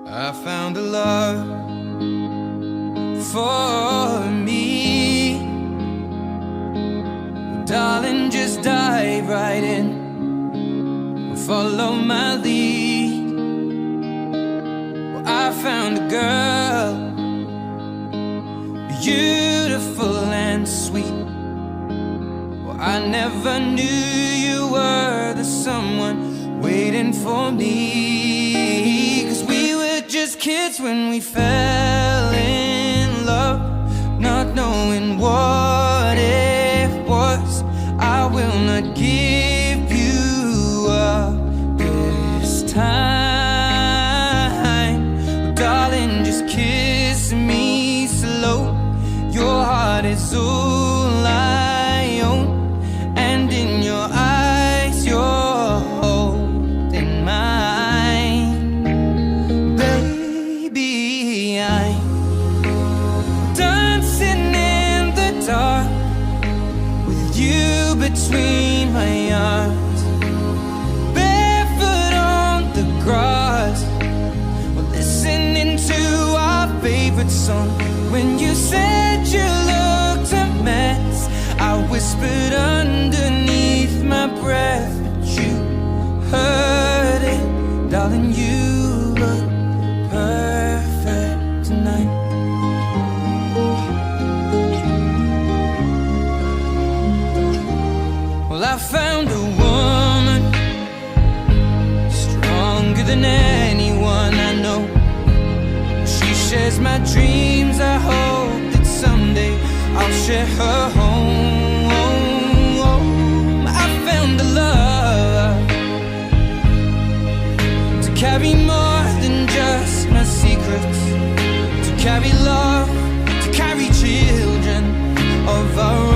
I found a love for me. Darling, just dive right in, follow my lead. Well, I found a girl, beautiful and sweet. Well, I never knew you were the someone waiting for me. 'Cause we were just kids when we fell in love, not knowing what it was. I will not give you up this time. Darling, just kiss me slow. Your heart is all I own, and in your eyes you're holding mine. Baby, I'm dancing in the dark with you between my arms, barefoot on the grass. We're listening to our favorite song. When you said you looked a mess, I whispered underneath my breath, but you heard it. Darling, you look perfect tonight. Well, I found a woman stronger than anyone I know. She shares my dreams. I hope that someday I'll share her home. I found a love to carry more than just my secrets, to carry love, to carry children of our own.